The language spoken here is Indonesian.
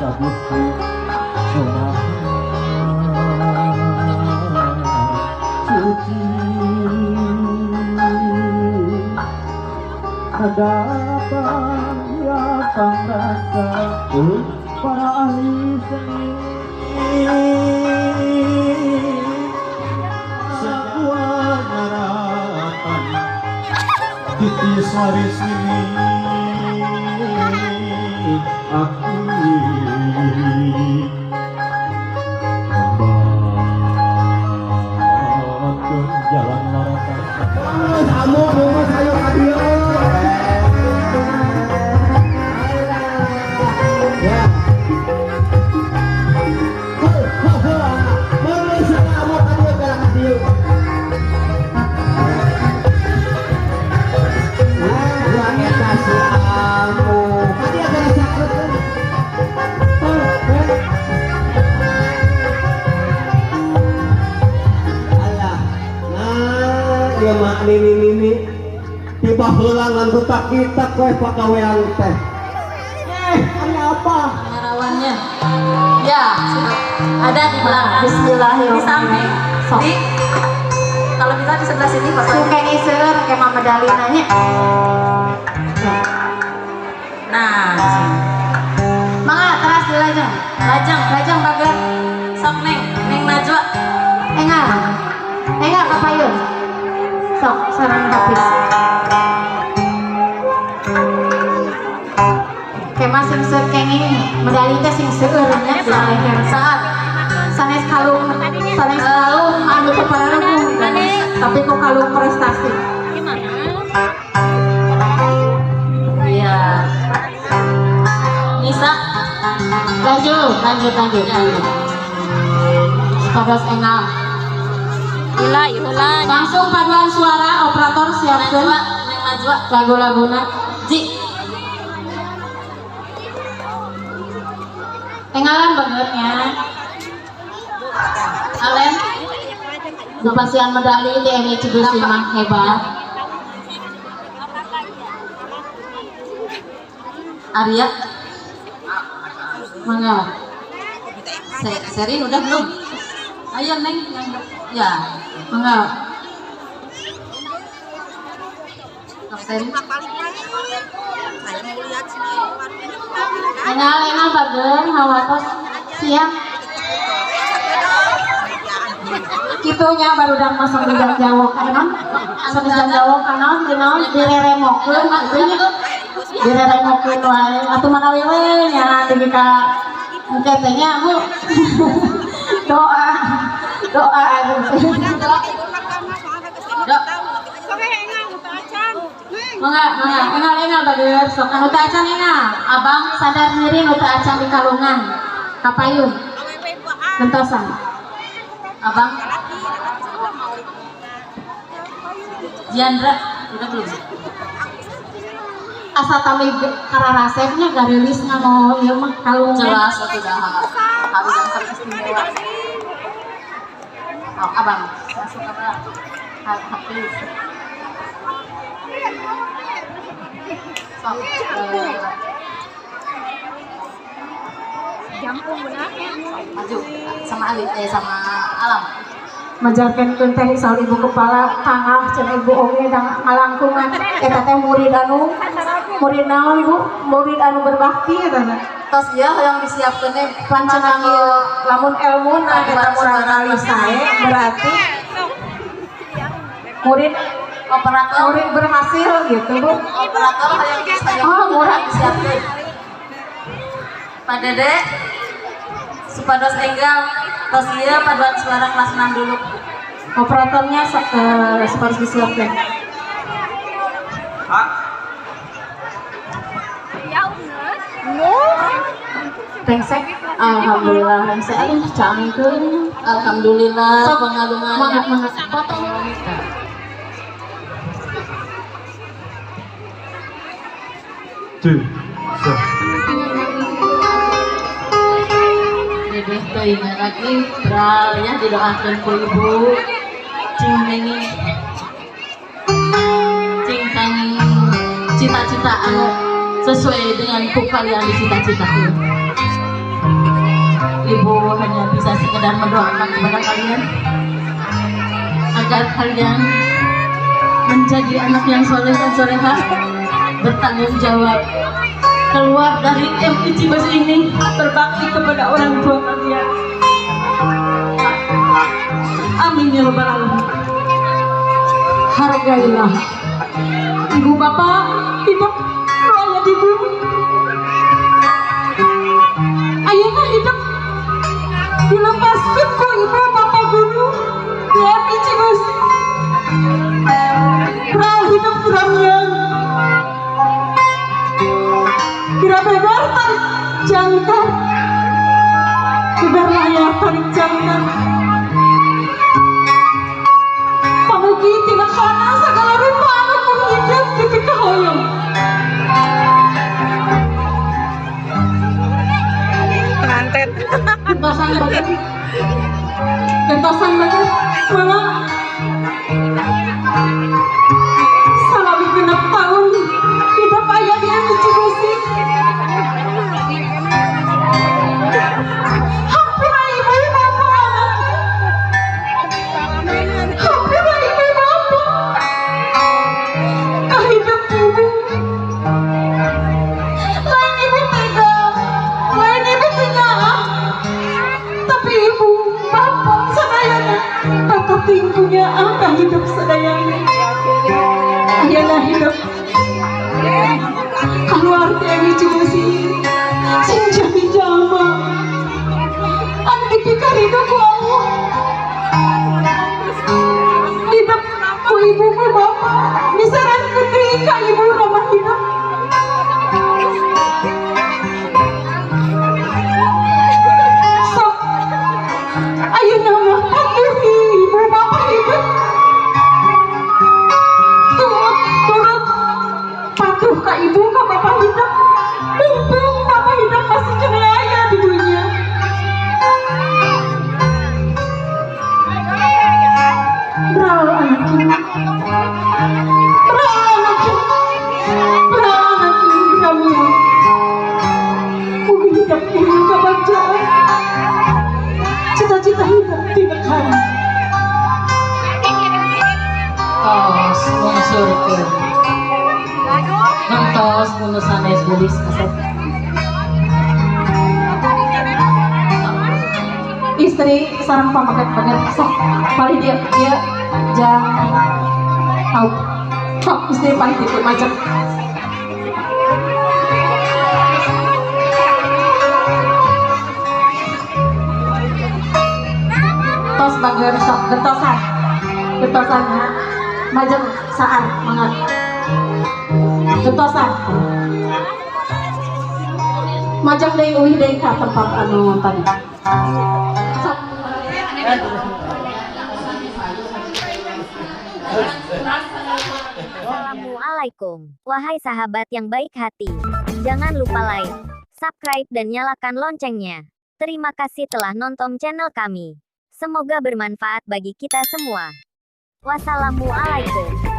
kabuti kumaha suci ada apa ya pangrasa para ahli seni sebuah harapan titi saris ini aku membangun jalan laratan kamu rumah saya hadir ya manusia kamu hadir ke hadir kasih kamu dia dari sakit alah nah dia mak nini tiba helangan buta kita kue pakawean teh ada apa rawannya ya ada di belakang Bismillahirrahmanirrahim di samping di kalau bisa di sebelah sini Pak suka ngiseur kayak mama dalinanya nah mangga teras di lajang lajang bager sok neng Najwa enggak kapayun sok sarang habis kayak masing sekenging medali teh sing seureurnya saat sanes kalung anu teu parareuh tapi kok kalung prestasi iya Nisa lanjut Padas enam Ila langsung paduan suara operator siapkan Neng Najwa lagu-laguna Ji tengalan bangetnya Alen Dupasian medali di ini Cibus mah hebat Arya mangga Serin udah belum ayo neng ya mangga Serin Lena bagen hawatos siap kitunya baru dah masuk di Jawa kanan sampai Jawa kanan dinaon direremokeun atunya direremokeun wae atuh manawi we nya di ka engke teh nya Bu doa Engal bager sok anu teh acan abang sadar diri nu teh acan di kalungan kapayun gentosan abang Diandra udah belum asa tami kararasepnya garilis ngano ieu mah kalungan jelas sudah harus yang teristimewa oh abang masuk apa habis maju sama Ali sama Alam majarkeun teh saur ibu kepala tangah cenah ibu oge da ngalangkungan eta teh murid naon ibu murid anu berbakti eta teh tos ieu yang disiapkeun teh pancenang lamun ilmu na eta kali sae berarti murid berhasil gitu Bu operator yang murah disiapkeun Pak Dede supados enggal tos ieu paduan suara kelas 6 dulu operatornya harus disiapkan Tengsek, alhamdulillah tengsek aduh cangkeun alhamdulillah pengalungan mangat potong Dedeh teh ingat lagi ya didoakan ku ibu cing nengi cing kangi cita-cita anu sesuai dengan ku kalian dicita-citakan hanya bisa sekedar mendoakan kepada kalian agar kalian menjadi anak yang soleh dan solehah, bertanggung jawab, keluar dari MI Cibes ini berbakti kepada orang tua kalian. Amin ya rabbal alamin. Hargailah ibu bapak hidup raya di bumi. Ayeuna hidup dilepaskan ku ibu bapak guru di MI Cibes. Rau hidup geramnya kira bebar tarik jangkar, bebar layar tarik jangkar. Pamugi tidak kana segala rupa anu hidup ketika hoyong. Pengantin. Gentasan banget, gentasan banget, mana salami genep tahun hidup ayah dia suci bersih. Hampir ibu bapak anak, hampir ibu bapak hidup ibu. Lain ibu tega, lain ibu tega, tapi ibu bapak sadayana atau tingkunya angka hidup sadayana. Ayeuna hidup keluar dari Cibesi sing jadi jalma anu dipikir hidup ku Allah. Hidup ku ibu ku bapak misaran gede ka ibu nama hidup. Sok ayeuna mah patuhi ibu bapak hidup. Turut patuh ka ibu ka bapak hidup. Mumpung bapak hidup masih kena aya di dunia. Brau anakku, brau anakku, brau anakku kamu. Mugi hidup ini kebahagiaan, cita-cita hidup di negara. Tos mengusurkan nontos bunuh sanes bulis kaset Istri sarang pamagat-pagat sok paling dia jangan tahu istri paling itu macam tos bager sok getosannya macam saat mangat getosan macam dari uih dari ke tempat anu tadi. Assalamualaikum, wahai sahabat yang baik hati. Jangan lupa like, subscribe dan nyalakan loncengnya. Terima kasih telah nonton channel kami. Semoga bermanfaat bagi kita semua. Wassalamualaikum.